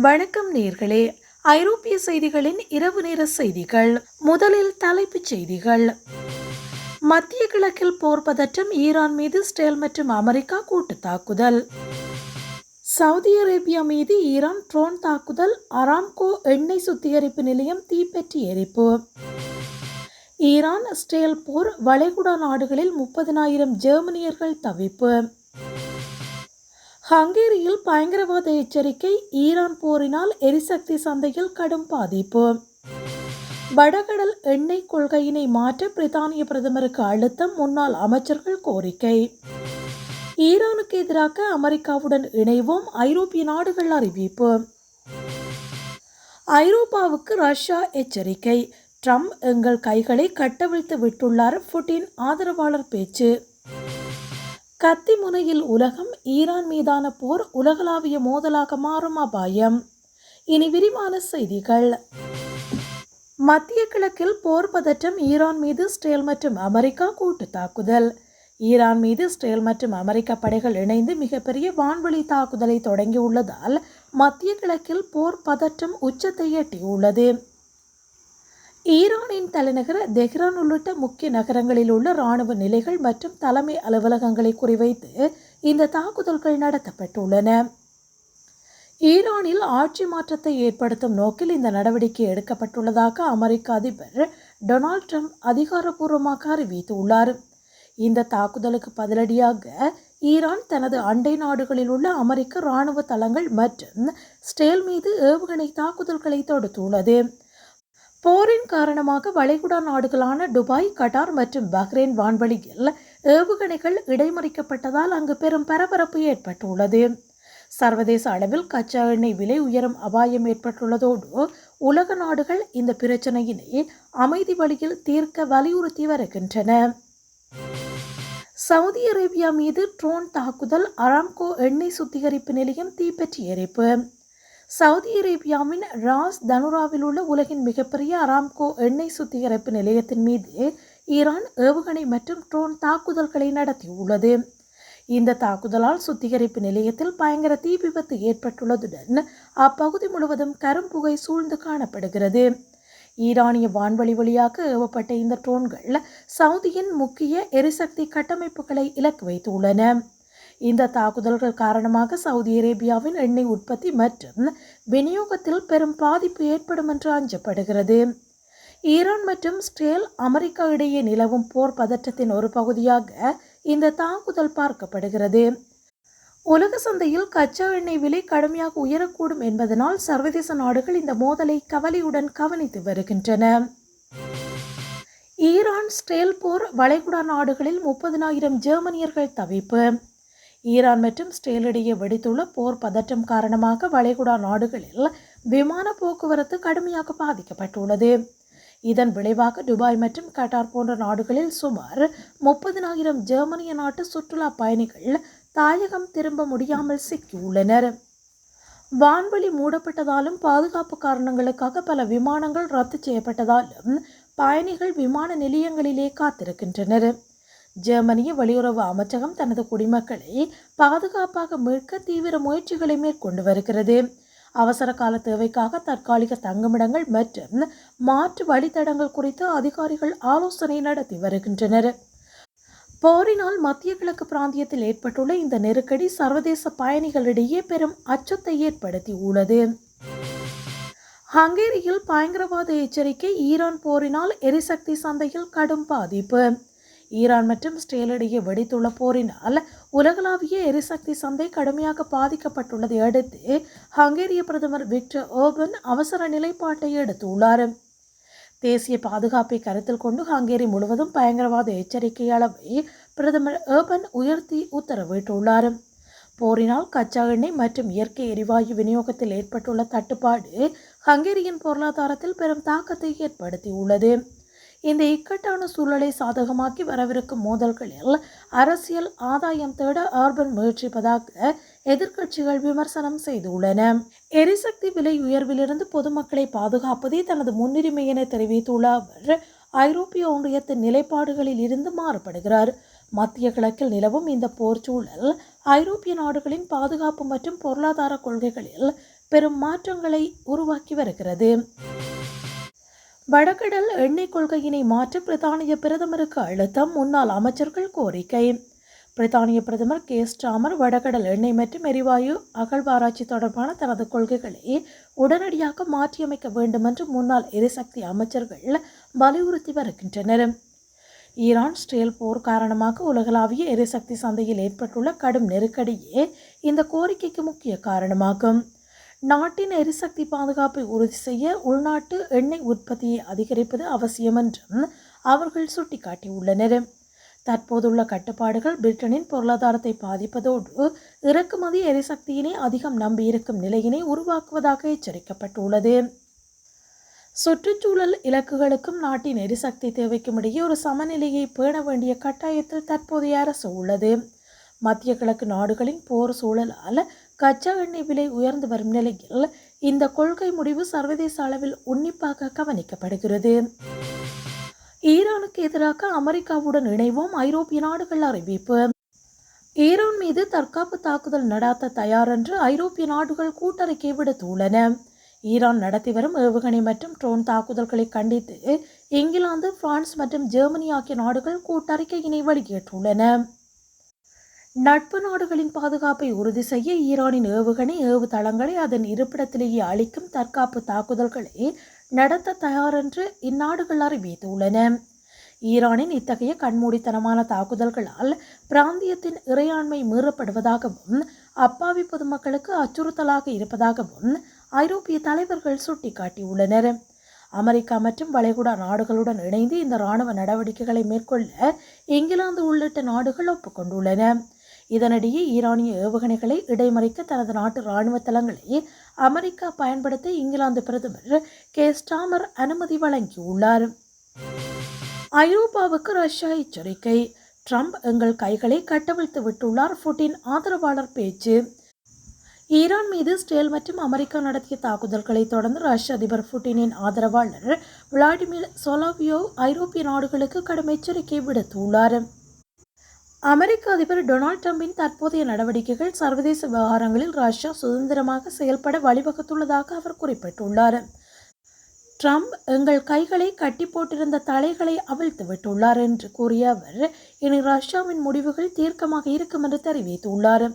வணக்கம் நேர்களே. ஐரோப்பிய செய்திகளின் இரவு நேர செய்திகள். முதலில் தலைப்புச் செய்திகள். மத்திய கிழக்கில் போர் பதற்றம், ஈரான் மீது இஸ்ரேல் மற்றும் அமெரிக்கா கூட்டு தாக்குதல். சவுதி அரேபியா மீது ஈரான் ட்ரோன் தாக்குதல், அராம்கோ எண்ணெய் சுத்திகரிப்பு நிலையம் தீப்பற்றி எரிப்பு. ஈரான் இஸ்ரேல் போர், வளைகுடா நாடுகளில் 30,000 ஜெர்மனியர்கள் தவிப்பு. ஹங்கேரியில் பயங்கரவாத எச்சரிக்கை, ஈரான் போரினால் எரிசக்தி சந்தையில் கடும் பாதிப்பு. வடகடல் எண்ணெய் கொள்கையினை மாற்ற பிரித்தானிய பிரதமருக்கு அழுத்தம், முன்னாள் அமைச்சர்கள் கோரிக்கை. ஈரானுக்கு எதிராக அமெரிக்காவுடன் இணைவோம், ஐரோப்பிய நாடுகள் அறிவிப்பு. ஐரோப்பாவுக்கு ரஷ்யா எச்சரிக்கை, ட்ரம்ப் எங்கள் கைகளை கட்டவிழ்த்து விட்டுள்ளார், புட்டின் ஆதரவாளர் பேச்சு. கத்தி முனையில் உலகம், ஈரான் மீதான போர் உலகளாவிய மோதலாக மாறும் அபாயம். இனி விரிவான செய்திகள். மத்திய கிழக்கில் போர் பதற்றம், ஈரான் மீது இஸ்ரேல் மற்றும் அமெரிக்கா கூட்டு தாக்குதல். ஈரான் மீது இஸ்ரேல் மற்றும் அமெரிக்க படைகள் இணைந்து மிகப்பெரிய வான்வழி தாக்குதலை தொடங்கியுள்ளதால் மத்திய கிழக்கில் போர் பதற்றம் உச்சத்தை எட்டியுள்ளது. ஈரானின் தலைநகர் தெஹ்ரான் உள்ளிட்ட முக்கிய நகரங்களில் உள்ள இராணுவ நிலைகள் மற்றும் தலைமை அலுவலகங்களை குறிவைத்து இந்த தாக்குதல்கள் நடத்தப்பட்டுள்ளன. ஈரானில் ஆட்சி மாற்றத்தை ஏற்படுத்தும் நோக்கில் இந்த நடவடிக்கை எடுக்கப்பட்டுள்ளதாக அமெரிக்க அதிபர் டொனால்ட் ட்ரம்ப் அதிகாரப்பூர்வமாக அறிவித்துள்ளார். இந்த தாக்குதலுக்கு பதிலடியாக ஈரான் தனது அண்டை நாடுகளில் உள்ள அமெரிக்க இராணுவ தளங்கள் மற்றும் இஸ்ரேல் மீது ஏவுகணை தாக்குதல்களை தொடுத்துள்ளது. போரின் காரணமாக வளைகுடா நாடுகளான துபாய், கட்டார் மற்றும் பஹ்ரைன் வான்வழியில் ஏவுகணைகள் இடைமறிக்கப்பட்டதால் அங்கு பெரும் பரபரப்பு ஏற்பட்டுள்ளது. சர்வதேச அளவில் கச்சா எண்ணெய் விலை உயரும் அபாயம் ஏற்பட்டுள்ளதோடு உலக நாடுகள் இந்த பிரச்சினையினை அமைதி வழியில் தீர்க்க வலியுறுத்தி வருகின்றன. சவுதி அரேபியா மீது ட்ரோன் தாக்குதல், அராம்கோ எண்ணெய் சுத்திகரிப்பு நிலையம் தீப்பற்றி எரிப்பு. சவுதி அரேபியாவின் ராஸ் தனுராவில் உள்ள உலகின் மிகப்பெரிய அராம்கோ எண்ணெய் சுத்திகரிப்பு நிலையத்தின் மீது ஈரான் ஏவுகணை மற்றும் ட்ரோன் தாக்குதல்களை நடத்தியுள்ளது. இந்த தாக்குதலால் சுத்திகரிப்பு நிலையத்தில் பயங்கர தீ விபத்து ஏற்பட்டுள்ளதுடன் அப்பகுதி முழுவதும் கரும்புகை சூழ்ந்து காணப்படுகிறது. ஈரானிய வான்வழி வழியாக ஏவப்பட்ட இந்த ட்ரோன்கள் சவுதியின் முக்கிய எரிசக்தி கட்டமைப்புகளை இலக்கு வைத்துள்ளன. இந்த தாக்குதல்கள் காரணமாக சவுதி அரேபியாவின் எண்ணெய் உற்பத்தி மற்றும் விநியோகத்தில் பெரும் பாதிப்பு ஏற்படும் என்று அஞ்சப்படுகிறது. ஈரான் மற்றும் இஸ்ரேல், அமெரிக்கா இடையே நிலவும் போர் பதற்றத்தின் ஒரு பகுதியாக இந்த தாக்குதல் பார்க்கப்படுகிறது. உலக சந்தையில் கச்சா எண்ணெய் விலை கடுமையாக உயரக்கூடும் என்பதனால் சர்வதேச நாடுகள் இந்த மோதலை கவலையுடன் கவனித்து வருகின்றன. ஈரான் இஸ்ரேல் போர், வளைகுடா நாடுகளில் 30,000 ஜெர்மனியர்கள் தவிப்பு. ஈரான் மற்றும் இஸ்ரேல் இடையே வெடித்துள்ள போர் பதற்றம் காரணமாக வளைகுடா நாடுகளில் விமான போக்குவரத்து கடுமையாக பாதிக்கப்பட்டுள்ளது. இதன் விளைவாக துபாய் மற்றும் கட்டார் போன்ற நாடுகளில் சுமார் 30,000 ஜெர்மனிய நாட்டு சுற்றுலா பயணிகள் தாயகம் திரும்ப முடியாமல் சிக்கியுள்ளனர். வான்வழி மூடப்பட்டதாலும் பாதுகாப்பு காரணங்களுக்காக பல விமானங்கள் ரத்து செய்யப்பட்டதாலும் பயணிகள் விமான நிலையங்களிலே காத்திருக்கின்றனர். ஜெர்மனிய வெளியுறவு அமைச்சகம் தனது குடிமக்களை பாதுகாப்பாக மீட்க தீவிர முயற்சிகளை மேற்கொண்டு வருகிறது. அவசர கால தேவைக்காக தற்காலிக தங்குமிடங்கள் மற்றும் மாற்று வழித்தடங்கள் குறித்து அதிகாரிகள் ஆலோசனை நடத்தி வருகின்றனர். போரினால் மத்திய கிழக்கு பிராந்தியத்தில் ஏற்பட்டுள்ள இந்த நெருக்கடி சர்வதேச பயணிகளிடையே பெரும் அச்சத்தை ஏற்படுத்தியுள்ளது. ஹங்கேரியில் பயங்கரவாத எச்சரிக்கை, ஈரான் போரினால் எரிசக்தி சந்தையில் கடும் பாதிப்பு. ஈரான் மற்றும் இஸ்ரேல் இடையே வெடித்துள்ள போரினால் உலகளாவிய எரிசக்தி சந்தை கடுமையாக பாதிக்கப்பட்டுள்ளதை அடுத்து ஹங்கேரிய பிரதமர் விக்டர் ஓர்பன் அவசர நிலைப்பாட்டை எடுத்துள்ளார். தேசிய பாதுகாப்பை கருத்தில் கொண்டு ஹங்கேரி முழுவதும் பயங்கரவாத எச்சரிக்கை அளவை பிரதமர் ஓர்பன் உயர்த்தி உத்தரவிட்டுள்ளார். போரினால் கச்சா எண்ணெய் மற்றும் இயற்கை எரிவாயு விநியோகத்தில் ஏற்பட்டுள்ள தட்டுப்பாடு ஹங்கேரியின் பொருளாதாரத்தில் பெரும் தாக்கத்தை ஏற்படுத்தியுள்ளது. இந்த இக்கட்டான சூழலை சாதகமாக்கி வரவிருக்கும் மோதல்களில் அரசியல் ஆதாயம் தேட ஆர்பன் முயற்சிப்பதாக எதிர்க்கட்சிகள் விமர்சனம் செய்துள்ளன. எரிசக்தி விலை உயர்விலிருந்து பொதுமக்களை பாதுகாப்பதே தனது முன்னுரிமை என தெரிவித்துள்ள அவர் ஐரோப்பிய ஒன்றியத்தின் நிலைப்பாடுகளில் இருந்து மாறுபடுகிறார். மத்திய கிழக்கில் நிலவும் இந்த போர் சூழல் ஐரோப்பிய நாடுகளின் பாதுகாப்பு மற்றும் பொருளாதார கொள்கைகளில் பெரும் மாற்றங்களை உருவாக்கி வருகிறது. வடகடல் எண்ணெய் கொள்கையினை மாற்ற பிரித்தானிய பிரதமருக்கு அழுத்தம், முன்னாள் அமைச்சர்கள் கோரிக்கை. பிரித்தானிய பிரதமர் கே ஸ்டாமர் வடகடல் எண்ணெய் மற்றும் எரிவாயு அகழ்வாராய்ச்சி தொடர்பான தனது கொள்கைகளை உடனடியாக மாற்றியமைக்க வேண்டும் என்று முன்னாள் எரிசக்தி அமைச்சர்கள் வலியுறுத்தி வருகின்றனர். ஈரான் இஸ்ரேல் போர் காரணமாக உலகளாவிய எரிசக்தி சந்தையில் ஏற்பட்டுள்ள கடும் நெருக்கடியே இந்த கோரிக்கைக்கு முக்கிய காரணமாகும். நாட்டின் எரிசக்தி பாதுகாப்பை உறுதி செய்ய உள்நாட்டு எண்ணெய் உற்பத்தியை அதிகரிப்பது அவசியம் என்றும் அவர்கள் சுட்டிக்காட்டியுள்ளனர். தற்போதுள்ள கட்டுப்பாடுகள் பிரிட்டனின் பொருளாதாரத்தை பாதிப்பதோடு இறக்குமதி எரிசக்தியினை அதிகம் நம்பியிருக்கும் நிலையினை உருவாக்குவதாக எச்சரிக்கப்பட்டுள்ளது. சுற்றுச்சூழல் இலக்குகளுக்கும் நாட்டின் எரிசக்தி தேவைக்கும் இடையே ஒரு சமநிலையை பேண வேண்டிய கட்டாயத்தில் தற்போதைய அரசு உள்ளது. மத்திய கிழக்கு நாடுகளின் போர் சூழலால் கச்சா எண்ணெய் விலை உயர்ந்து வரும் நிலையில் இந்த கொள்கை முடிவு சர்வதேச அளவில் உன்னிப்பாக கவனிக்கப்படுகிறது. ஈரானுக்கு எதிராக அமெரிக்காவுடன் இணைவோம், ஐரோப்பிய நாடுகள் அறிவிப்பு. ஈரான் மீது தற்காப்பு தாக்குதல் நடாத்த தயார் என்று ஐரோப்பிய நாடுகள் கூட்டறிக்கை விடுத்துள்ளன. ஈரான் நடத்தி வரும் ஏவுகணை மற்றும் ட்ரோன் தாக்குதல்களை கண்டித்து இங்கிலாந்து, பிரான்ஸ் மற்றும் ஜெர்மனி ஆகிய நாடுகள் கூட்டறிக்கையினை வெளியிட்டுள்ளன. நட்பு நாடுகளின் பாதுகாப்பை உறுதி செய்ய ஈரானின் ஏவுகணை ஏவுதளங்களை அதன் இருப்பிடத்திலேயே அளிக்கும் தற்காப்பு தாக்குதல்களை நடத்த தயார் என்று இந்நாடுகள் அறிவித்துள்ளன. ஈரானின் இத்தகைய கண்மூடித்தனமான தாக்குதல்களால் பிராந்தியத்தின் இறையாண்மை மீறப்படுவதாகவும் அப்பாவி பொதுமக்களுக்கு அச்சுறுத்தலாக இருப்பதாகவும் ஐரோப்பிய தலைவர்கள் சுட்டிக்காட்டியுள்ளனர். அமெரிக்கா மற்றும் வளைகுடா நாடுகளுடன் இணைந்து இந்த இராணுவ நடவடிக்கைகளை மேற்கொள்ள இங்கிலாந்து உள்ளிட்ட நாடுகள் ஒப்புக்கொண்டுள்ளன. இதனிடையே ஈரானிய ஏவுகணைகளை இடைமறிக்க தனது நாட்டு இராணுவ தளங்களை அமெரிக்கா பயன்படுத்த இங்கிலாந்து பிரதமர் கே ஸ்டாமர் அனுமதி வழங்கியுள்ளார். ஐரோப்பாவுக்கு ரஷ்யா எச்சரிக்கை, ட்ரம்ப் எங்கள் கைகளை கட்டவிழ்த்து விட்டுள்ளார், புட்டின் ஆதரவாளர் பேச்சு. ஈரான் மீது இஸ்ரேல் மற்றும் அமெரிக்கா நடத்திய தாக்குதல்களை தொடர்ந்து ரஷ்ய அதிபர் புட்டினின் ஆதரவாளர் விளாடிமிர் சொலோவியோவ் ஐரோப்பிய நாடுகளுக்கு கடும் எச்சரிக்கை விடுத்துள்ளார். அமெரிக்க அதிபர் டொனால்ட் ட்ரம்பின் தற்போதைய நடவடிக்கைகள் சர்வதேச விவகாரங்களில் ரஷ்யா சுதந்திரமாக செயல்பட வழிவகுத்துள்ளதாக அவர் குறிப்பிட்டுள்ளார். ட்ரம்ப் எங்கள் கைகளை கட்டி போட்டிருந்த தலைகளை அவிழ்த்து விட்டுள்ளார் என்று கூறிய அவர், இனி ரஷ்யாவின் முடிவுகள் தீர்க்கமாக இருக்கும் என்று தெரிவித்துள்ளார்.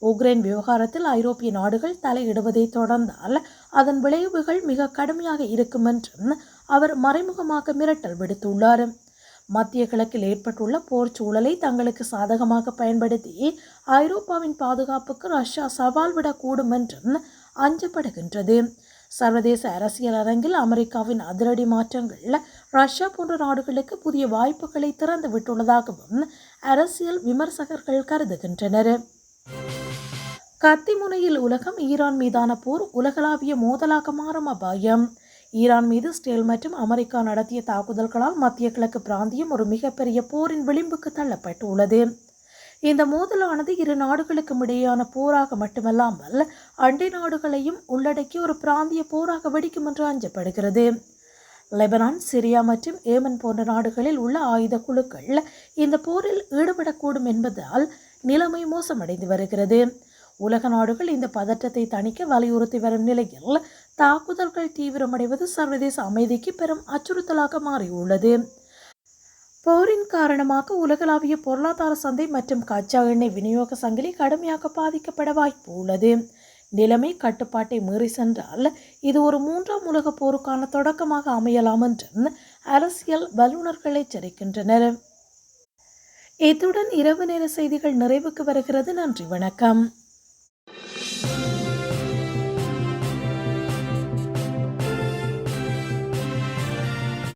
உக்ரைன் விவகாரத்தில் ஐரோப்பிய நாடுகள் தலையிடுவதை தொடர்ந்தால் அதன் விளைவுகள் மிக கடுமையாக இருக்கும் என்றும் அவர் மறைமுகமாக மிரட்டல் விடுத்துள்ளார். மத்திய கிழக்கில் ஏற்பட்டுள்ள போர் சூழலை தங்களுக்கு சாதகமாக பயன்படுத்தி ஐரோப்பாவின் பாதுகாப்புக்கு ரஷ்யா சவால் விடக்கூடும் என்றும் அஞ்சப்படுகின்றது. சர்வதேச அரசியல் அரங்கில் அமெரிக்காவின் அதிரடி மாற்றங்கள் ரஷ்யா போன்ற நாடுகளுக்கு புதிய வாய்ப்புகளை திறந்து விட்டுள்ளதாகவும் அரசியல் விமர்சகர்கள் கருதுகின்றனர். கத்திமுனையில் உலகம், ஈரான் மீதான போர் உலகளாவிய மோதலாக மாறும் அபாயம். ஈரான் மீது இஸ்ரேல் மற்றும் அமெரிக்கா நடத்திய தாக்குதல்களால் மத்திய கிழக்கு பிராந்தியம் ஒரு மிகப்பெரிய போரின் விளிம்புக்கு தள்ளப்பட்டுள்ளது. இந்த மோதலானது இரு நாடுகளுக்கும் இடையேயான போராக மட்டுமல்லாமல் அண்டை நாடுகளையும் உள்ளடக்கி ஒரு பிராந்திய போராக வெடிக்கும் என்று அஞ்சப்படுகிறது. லெபனான், சிரியா மற்றும் ஏமன் போன்ற நாடுகளில் உள்ள ஆயுத குழுக்கள் இந்த போரில் ஈடுபடக்கூடும் என்பதால் நிலைமை மோசமடைந்து வருகிறது. உலக நாடுகள் இந்த பதற்றத்தை தணிக்க வலியுறுத்தி வரும் நிலையில் தாக்குதல்கள் தீவிரமடைவது சர்வதேச அமைதிக்கு பெரும் அச்சுறுத்தலாக மாறியுள்ளது. போரின் காரணமாக உலகளாவிய பொருளாதார சந்தை மற்றும் கச்சா எண்ணெய் விநியோக சங்கிலி கடுமையாக பாதிக்கப்பட வாய்ப்பு உள்ளது. நிலைமை கட்டுப்பாட்டை மீறி சென்றால் இது ஒரு 3ஆம் உலக போருக்கான தொடக்கமாக அமையலாம் என்றும் அரசியல் வல்லுநர்கள் எச்சரிக்கின்றனர். இத்துடன் இரவு நேர செய்திகள் நிறைவுக்கு வருகிறது. நன்றி, வணக்கம்.